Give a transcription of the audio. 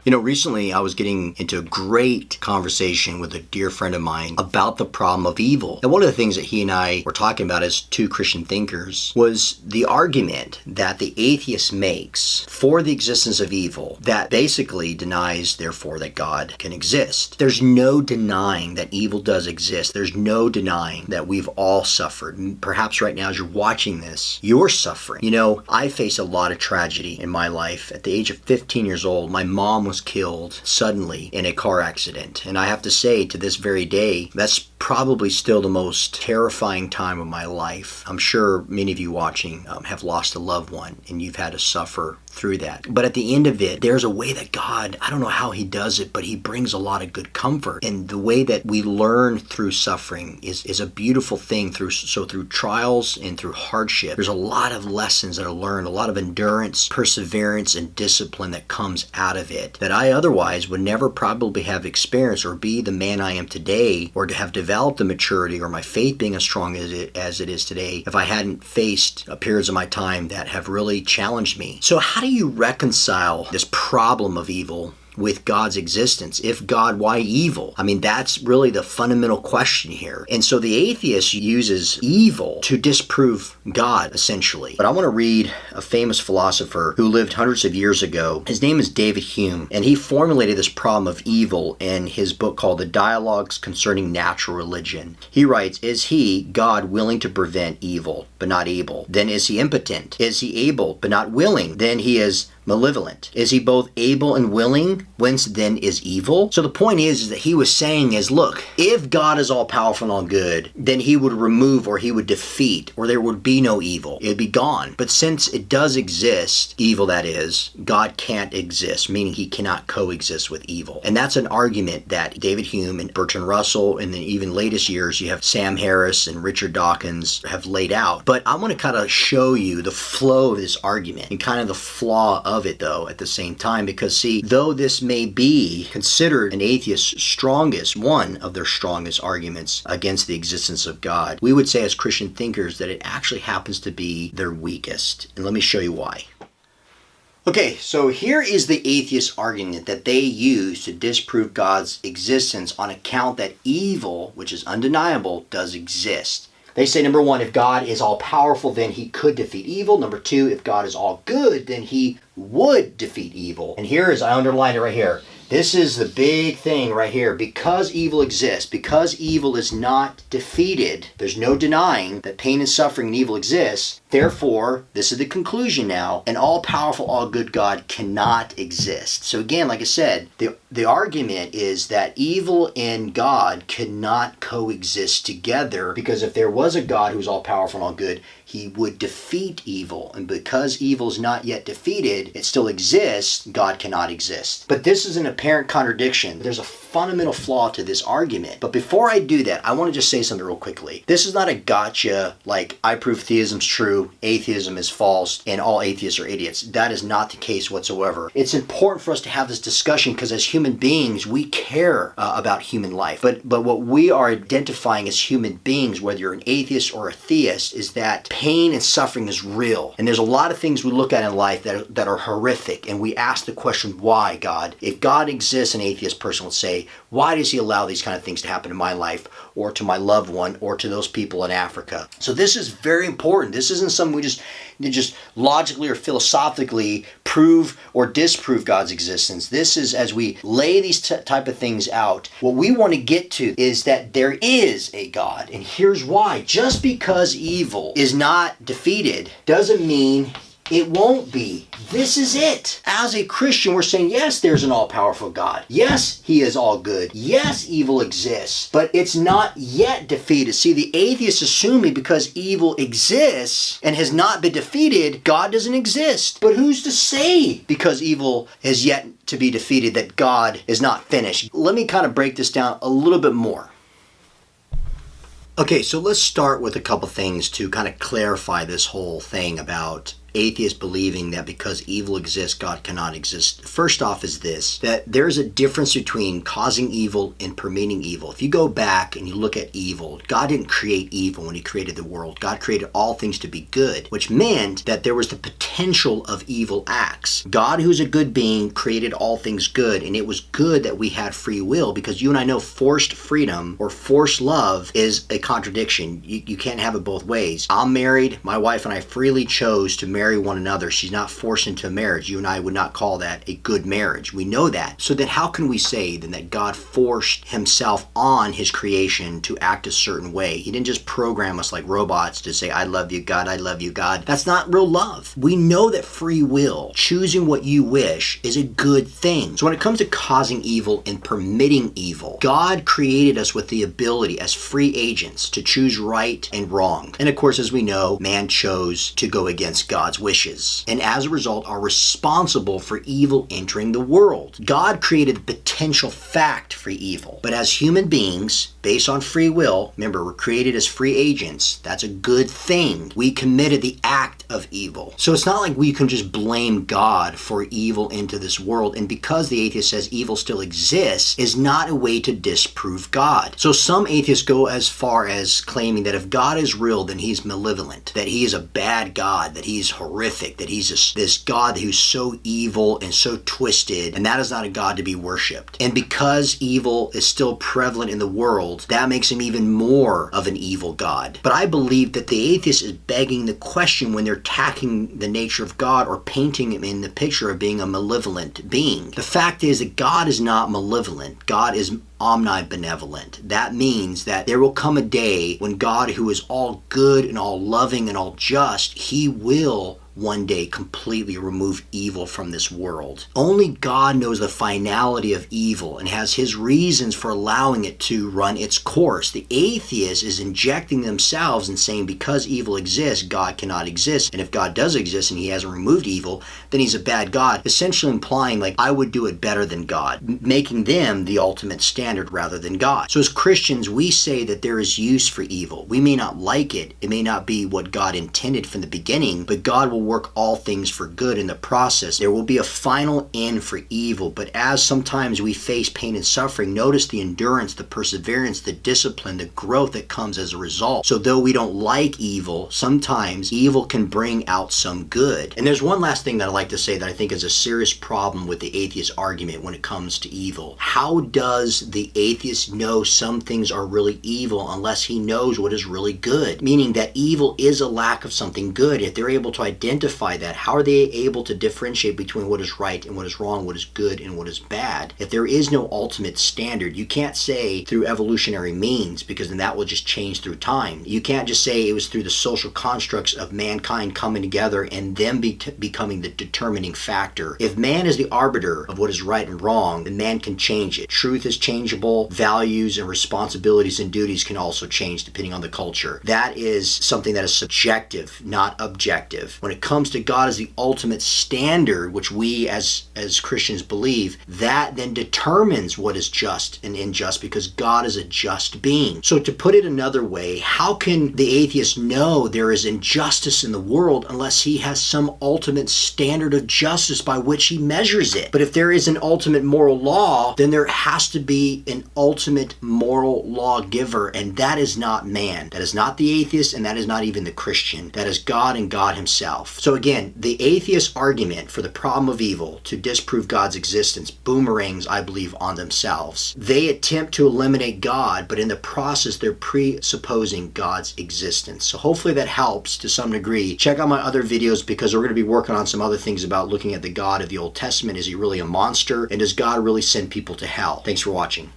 Recently I was getting into a great conversation with a dear friend of mine about the problem of evil. And one of the things that he and I were talking about as two Christian thinkers was the argument that the atheist makes for the existence of evil that basically denies, therefore, that God can exist. There's no denying that evil does exist. There's no denying that we've all suffered. And perhaps right now as you're watching this, you're suffering. I face a lot of tragedy in my life. At the age of 15 years old, my mom was killed suddenly in a car accident. And I have to say, to this very day, that's probably still the most terrifying time of my life. I'm sure many of you watching have lost a loved one and you've had to suffer through that. But at the end of it, there's a way that God, I don't know how he does it, but he brings a lot of good comfort. And the way that we learn through suffering is a beautiful thing. Through trials and through hardship, there's a lot of lessons that are learned, a lot of endurance, perseverance, and discipline that comes out of it that I otherwise would never probably have experienced or be the man I am today, or to have developed the maturity or my faith being as strong as it is today if I hadn't faced periods of my time that have really challenged me. So how do you reconcile this problem of evil with God's existence? If God, why evil? That's really the fundamental question here. And so the atheist uses evil to disprove God, essentially. But I want to read a famous philosopher who lived hundreds of years ago. His name is David Hume, and he formulated this problem of evil in his book called The Dialogues Concerning Natural Religion. He writes, "Is he, God, willing to prevent evil, but not able? Then is he impotent? Is he able, but not willing? Then he is malevolent. Is he both able and willing? Whence then is evil?" So the point is that he was saying is, look, if God is all powerful and all good, then he would remove, or he would defeat, or there would be no evil. It would be gone. But since it does exist, evil that is, God can't exist, meaning he cannot coexist with evil. And that's an argument that David Hume and Bertrand Russell, and then even latest years, you have Sam Harris and Richard Dawkins have laid out. But I want to kind of show you the flow of this argument and kind of the flaw of it, though, at the same time, because see, though this may be considered an atheist's one of their strongest arguments against the existence of God, we would say as Christian thinkers that it actually happens to be their weakest. And let me show you why. Okay, so here is the atheist argument that they use to disprove God's existence on account that evil, which is undeniable, does exist. They say, number one, if God is all powerful, then he could defeat evil. Number two, if God is all good, then he would defeat evil. And here is, I underlined it right here. This is the big thing right here. Because evil exists, because evil is not defeated, there's no denying that pain and suffering and evil exists. Therefore, this is the conclusion now, an all-powerful, all-good God cannot exist. So again, like I said, the argument is that evil and God cannot coexist together, because if there was a God who was all-powerful and all-good, he would defeat evil. And because evil is not yet defeated, it still exists, God cannot exist. But this is an apparent contradiction. There's a fundamental flaw to this argument. But before I do that, I want to just say something real quickly. This is not a gotcha, like I prove theism's true, atheism is false, and all atheists are idiots. That is not the case whatsoever. It's important for us to have this discussion because as human beings, we care about human life. But what we are identifying as human beings, whether you're an atheist or a theist, is that pain and suffering is real. And there's a lot of things we look at in life that are horrific, and we ask the question, why, God? If God exists, an atheist person would say, why does he allow these kind of things to happen in my life, or to my loved one, or to those people in Africa? So this is very important. This isn't something we just logically or philosophically prove or disprove God's existence. This is, as we lay these type of things out, what we want to get to is that there is a God. And here's why. Just because evil is not defeated doesn't mean it won't be. This is it. As a Christian, we're saying, yes, there's an all-powerful God. Yes, he is all good. Yes, evil exists, but it's not yet defeated. See, the atheists assuming because evil exists and has not been defeated, God doesn't exist. But who's to say because evil is yet to be defeated that God is not finished? Let me kind of break this down a little bit more. Okay, so let's start with a couple things to kind of clarify this whole thing about atheists believing that because evil exists, God cannot exist. First off is this, that there's a difference between causing evil and permitting evil. If you go back and you look at evil, God didn't create evil when he created the world. God created all things to be good, which meant that there was the potential of evil acts. God, who's a good being, created all things good, and it was good that we had free will, because you and I know forced freedom or forced love is a contradiction. You can't have it both ways. I'm married. My wife and I freely chose to marry one another. She's not forced into a marriage. You and I would not call that a good marriage. We know that. So then how can we say then that God forced himself on his creation to act a certain way? He didn't just program us like robots to say, I love you, God, I love you, God. That's not real love. We know that free will, choosing what you wish, is a good thing. So when it comes to causing evil and permitting evil, God created us with the ability as free agents to choose right and wrong. And of course, as we know, man chose to go against God's wishes, and as a result are responsible for evil entering the world. God created the potential fact for evil, but as human beings, based on free will, remember, we're created as free agents. That's a good thing. We committed the act of evil. So it's not like we can just blame God for evil into this world. And because the atheist says evil still exists, is not a way to disprove God. So some atheists go as far as claiming that if God is real, then he's malevolent, that he is a bad God, that he's horrific, that he's this God who's so evil and so twisted, and that is not a God to be worshipped. And because evil is still prevalent in the world, that makes him even more of an evil God. But I believe that the atheist is begging the question when they're attacking the nature of God or painting him in the picture of being a malevolent being. The fact is that God is not malevolent. God is omnibenevolent. That means that there will come a day when God, who is all good and all loving and all just, he will one day completely remove evil from this world. Only God knows the finality of evil and has his reasons for allowing it to run its course. The atheist is injecting themselves and saying because evil exists, God cannot exist. And if God does exist and he hasn't removed evil, then he's a bad God, essentially implying like I would do it better than God, making them the ultimate standard rather than God. So as Christians, we say that there is use for evil. We may not like it. It may not be what God intended from the beginning, but God will work all things for good in the process. There will be a final end for evil, but as sometimes we face pain and suffering, notice the endurance, the perseverance, the discipline, the growth that comes as a result. So though we don't like evil, sometimes evil can bring out some good. And there's one last thing that I'd like to say that I think is a serious problem with the atheist argument when it comes to evil. How does the atheist know some things are really evil unless he knows what is really good? Meaning that evil is a lack of something good. If they're able to identify that, how are they able to differentiate between what is right and what is wrong, what is good and what is bad? If there is no ultimate standard, you can't say through evolutionary means, because then that will just change through time. You can't just say it was through the social constructs of mankind coming together and them becoming the determining factor. If man is the arbiter of what is right and wrong, then man can change it. Truth is changeable. Values and responsibilities and duties can also change depending on the culture. That is something that is subjective, not objective. When it comes to God as the ultimate standard, which we as Christians believe, that then determines what is just and unjust, because God is a just being. So to put it another way, how can the atheist know there is injustice in the world unless he has some ultimate standard of justice by which he measures it? But if there is an ultimate moral law, then there has to be an ultimate moral lawgiver, and that is not man. That is not the atheist, and that is not even the Christian. That is God and God himself. So again, the atheist argument for the problem of evil to disprove God's existence boomerangs, I believe, on themselves. They attempt to eliminate God, but in the process, they're presupposing God's existence. So hopefully that helps to some degree. Check out my other videos, because we're going to be working on some other things about looking at the God of the Old Testament. Is he really a monster? And does God really send people to hell? Thanks for watching.